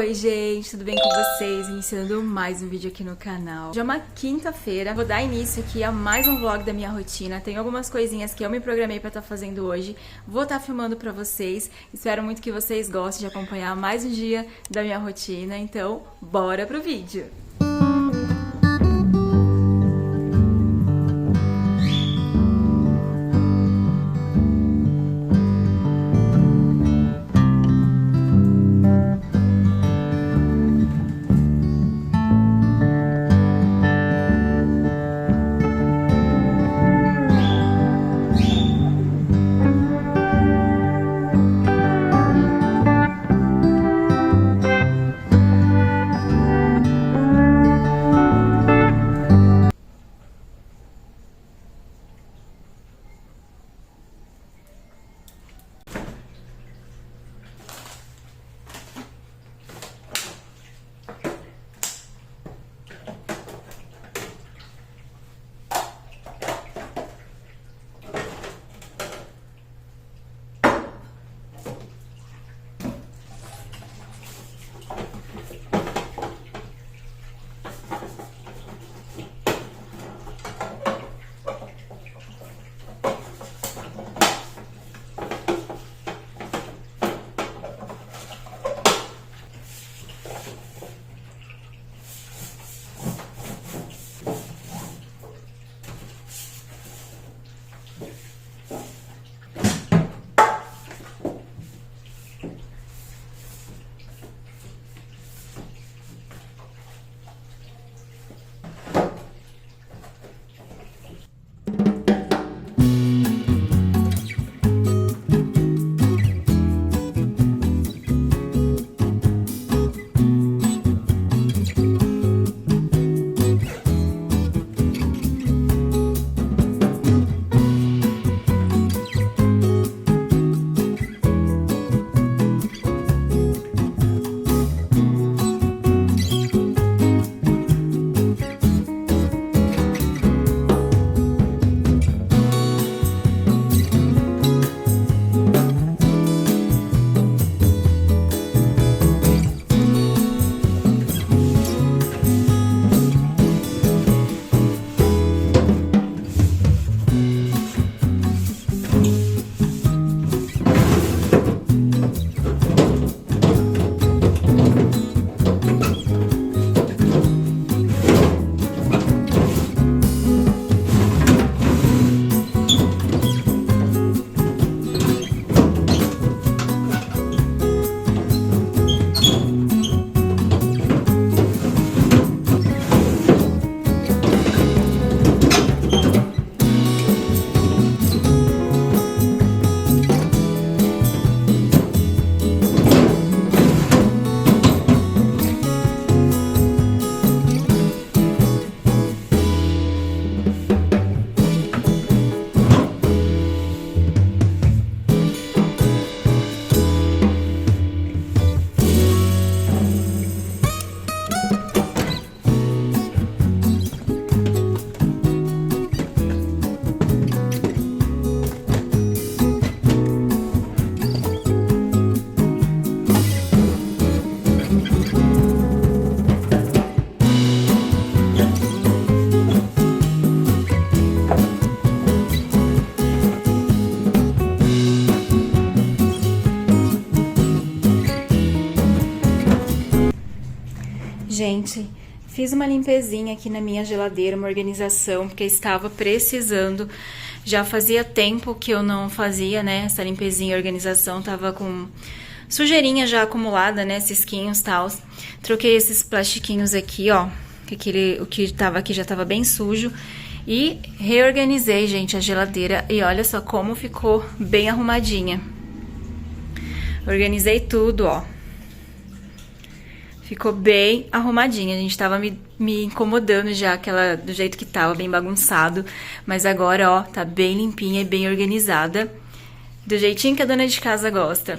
Oi gente, tudo bem com vocês? Iniciando mais um vídeo aqui no canal. Já é uma quinta-feira, vou dar início aqui a mais um vlog da minha rotina. Tem algumas coisinhas que eu me programei pra estar fazendo hoje. Vou estar filmando pra vocês. Espero muito que vocês gostem de acompanhar mais um dia da minha rotina. Então, bora pro vídeo! Gente, fiz uma limpezinha aqui na minha geladeira, uma organização, porque estava precisando. Já fazia tempo que eu não fazia, né, essa limpezinha e organização, tava com sujeirinha já acumulada, né, cisquinhos e tal. Troquei esses plastiquinhos aqui, ó, que o que tava aqui já tava bem sujo. E reorganizei, gente, a geladeira e olha só como ficou bem arrumadinha. Organizei tudo, ó. Ficou bem arrumadinha, a gente tava me incomodando já, do jeito que tava, bem bagunçado. Mas agora, ó, tá bem limpinha e bem organizada, do jeitinho que a dona de casa gosta.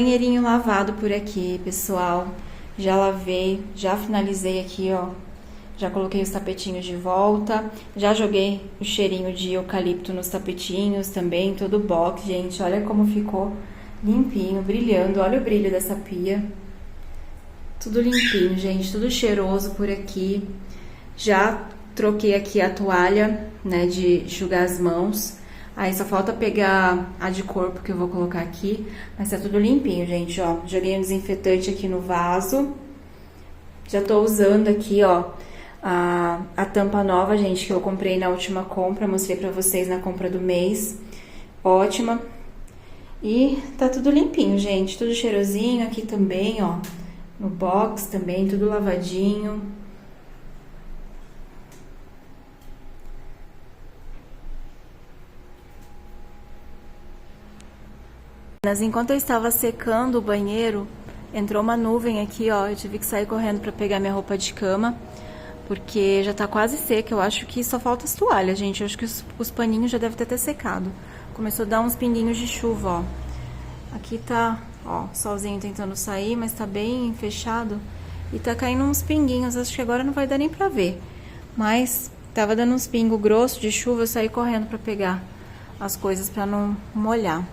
banheirinho lavado por aqui, pessoal. Já lavei, já finalizei aqui, ó. Já coloquei os tapetinhos de volta. Já joguei o cheirinho de eucalipto nos tapetinhos também, todo o box, gente. Olha como ficou limpinho, brilhando. Olha o brilho dessa pia. Tudo limpinho, gente, tudo cheiroso por aqui. Já troquei aqui a toalha, né, de enxugar as mãos. Aí só falta pegar a de corpo que eu vou colocar aqui. Mas tá tudo limpinho, gente, ó. Joguei um desinfetante aqui no vaso. Já tô usando aqui, ó, a tampa nova, gente, que eu comprei na última compra. Mostrei pra vocês na compra do mês. Ótima. E tá tudo limpinho, gente. Tudo cheirosinho aqui também, ó. No box também, tudo lavadinho. Mas enquanto eu estava secando o banheiro, entrou uma nuvem aqui, ó. Eu tive que sair correndo para pegar minha roupa de cama, porque já tá quase seca. Eu acho que só falta as toalhas, gente. Eu acho que os paninhos já devem ter até secado. Começou a dar uns pinguinhos de chuva, ó. Aqui tá, ó, solzinho tentando sair, mas tá bem fechado. E tá caindo uns pinguinhos. Acho que agora não vai dar nem pra ver. Mas tava dando uns pingos grossos de chuva. Eu saí correndo pra pegar as coisas pra não molhar.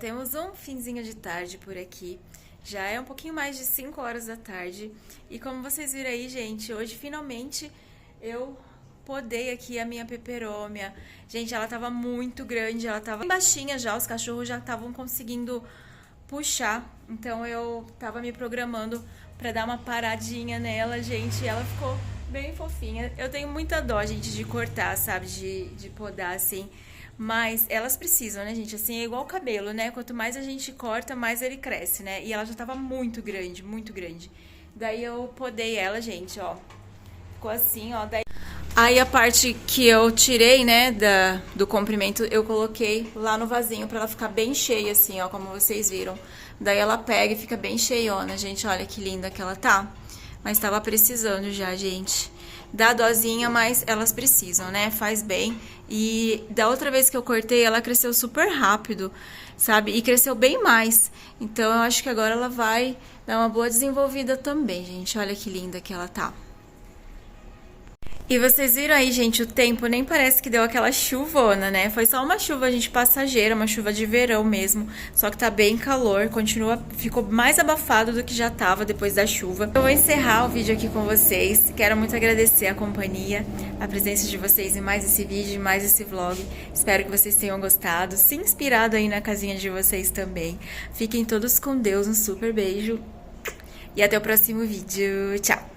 Temos um finzinho de tarde por aqui. Já é um pouquinho mais de 5 horas da tarde. E como vocês viram aí, gente, hoje finalmente eu podei aqui a minha peperômia. Gente, ela tava muito grande, ela tava baixinha já, os cachorros já estavam conseguindo puxar. Então eu tava me programando pra dar uma paradinha nela, gente, e ela ficou bem fofinha. Eu tenho muita dó, gente, de cortar, sabe, de podar assim. Mas elas precisam, né, gente? Assim, é igual o cabelo, né? Quanto mais a gente corta, mais ele cresce, né? E ela já tava muito grande, muito grande. Daí eu podei ela, gente, ó. Ficou assim, ó. Aí a parte que eu tirei, né, do comprimento, eu coloquei lá no vasinho pra ela ficar bem cheia, assim, ó, como vocês viram. Daí ela pega e fica bem cheiona, gente. Olha que linda que ela tá. Mas tava precisando já, gente. Dá dozinha, mas elas precisam, né? Faz bem. E da outra vez que eu cortei, ela cresceu super rápido, sabe? E cresceu bem mais. Então, eu acho que agora ela vai dar uma boa desenvolvida também, gente. Olha que linda que ela tá. E vocês viram aí, gente, o tempo nem parece que deu aquela chuvona, né? Foi só uma chuva, gente, passageira, uma chuva de verão mesmo. Só que tá bem calor, ficou mais abafado do que já tava depois da chuva. Eu vou encerrar o vídeo aqui com vocês. Quero muito agradecer a companhia, a presença de vocês em mais esse vídeo, em mais esse vlog. Espero que vocês tenham gostado, se inspirado aí na casinha de vocês também. Fiquem todos com Deus, um super beijo. E até o próximo vídeo. Tchau!